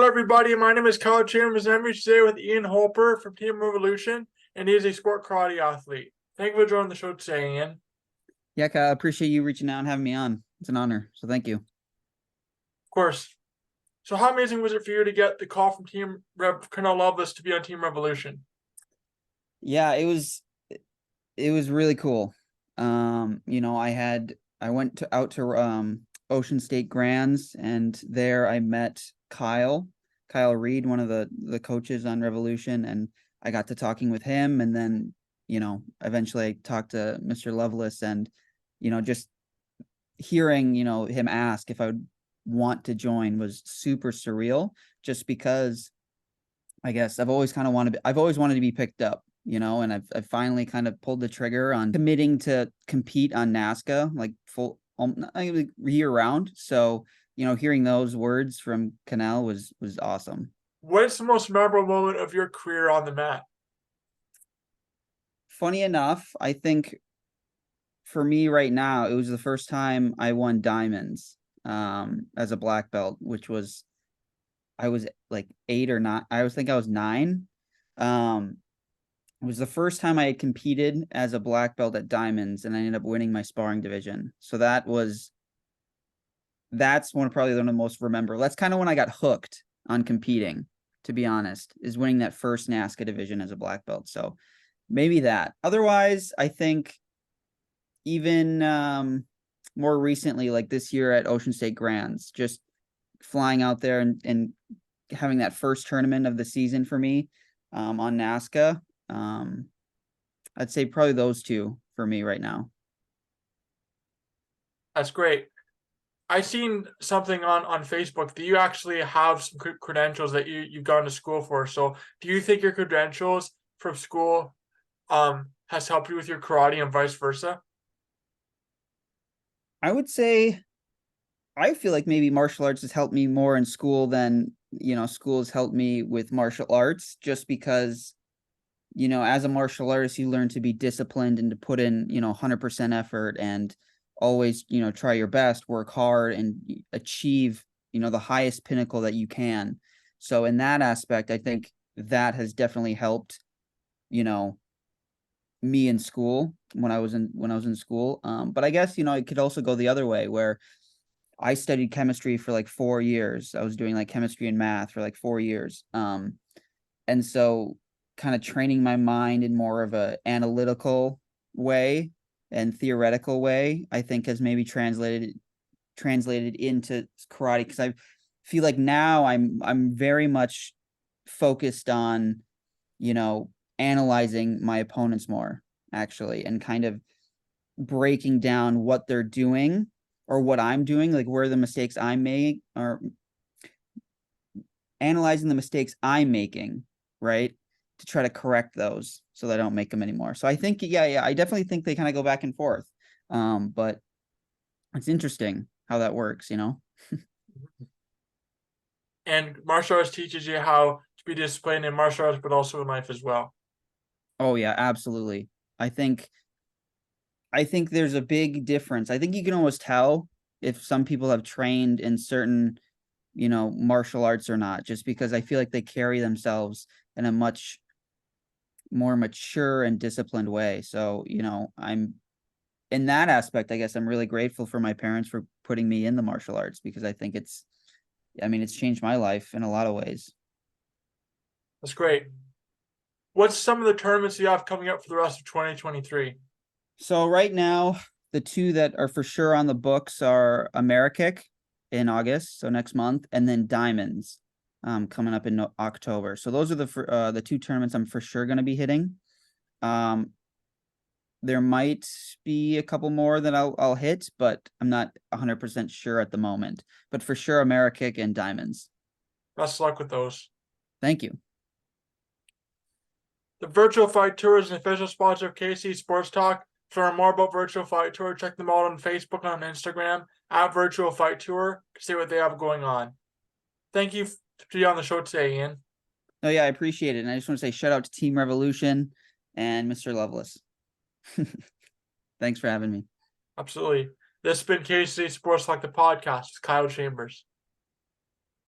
Hello, everybody. My name is Kyle Chambers, and I'm here today with Ian Holper from Team Revolution, and he is a sport karate athlete. Thank you for joining the show today, Ian. Yeah, Kyle, I appreciate you reaching out and having me on. It's an honor. So thank you. Of course. So, how amazing was it for you to get the call from Team Colonel Loveless to be on Team Revolution? Yeah, it was really cool. I went out to Ocean State Grands, and there I met Kyle Reed, one of the coaches on Revolution, and I got to talking with him, and then eventually I talked to Mr. Lovelace, and just hearing him ask if I would want to join was super surreal, just because I guess I've always wanted to be picked up, and I've finally kind of pulled the trigger on committing to compete on NASCA like full year round. So, hearing those words from Canal was awesome. What is the most memorable moment of your career on the mat? Funny enough, I think for me right now, it was the first time I won diamonds as a black belt, which was I was like 8 or 9. I was 9. It was the first time I had competed as a black belt at diamonds, and I ended up winning my sparring division. So that's one of the most remember. That's kind of when I got hooked on competing, to be honest, is winning that first NASCA division as a black belt. So maybe that. Otherwise, I think even more recently, like this year at Ocean State Grands, just flying out there and having that first tournament of the season for me on NASCA. I'd say probably those two for me right now. That's great. I seen something on Facebook that you actually have some credentials that you've gone to school for. So, do you think your credentials from school has helped you with your karate and vice versa? I would say I feel like maybe martial arts has helped me more in school than school has helped me with martial arts, just because as a martial artist, you learn to be disciplined and to put in 100% effort, and always try your best, work hard, and achieve the highest pinnacle that you can. So in that aspect, I think that has definitely helped you know me in school when I was in school. But I guess it could also go the other way, where I studied chemistry for like 4 years. I was doing like chemistry and math for like 4 years. And so kind of training my mind in more of a analytical way and theoretical way, I think has maybe translated into karate, because I feel like now I'm very much focused on, analyzing my opponents more, actually, and kind of breaking down what they're doing or what I'm doing, like where the mistakes I make, or analyzing the mistakes I'm making, right? To try to correct those so that I don't make them anymore. So I think, yeah, I definitely think they kind of go back and forth. But it's interesting how that works. And martial arts teaches you how to be disciplined in martial arts, but also in life as well. Oh yeah, absolutely. I think there's a big difference. I think you can almost tell if some people have trained in certain, martial arts or not, just because I feel like they carry themselves in a much more mature and disciplined way. So, I'm in that aspect, I guess I'm really grateful for my parents for putting me in the martial arts, because I think it's changed my life in a lot of ways. That's great. What's some of the tournaments you have coming up for the rest of 2023? So right now, the two that are for sure on the books are Amerikick in August, so next month, and then Diamonds coming up in October. So those are the two tournaments I'm for sure going to be hitting. There might be a couple more that I'll hit, but I'm not 100% sure at the moment. But for sure, Amerikick and Diamonds. Best of luck with those. Thank you. The Virtual Fight Tour is an official sponsor of KC Sports Talk. To learn more about Virtual Fight Tour, check them out on Facebook and on Instagram at Virtual Fight Tour to see what they have going on. Thank you for being on the show today, Ian. Oh yeah, I appreciate it. And I just want to say shout out to Team Revolution and Mr. Lovelace. Thanks for having me. Absolutely. This has been KC Sports Talk, the podcast with Kyle Chambers.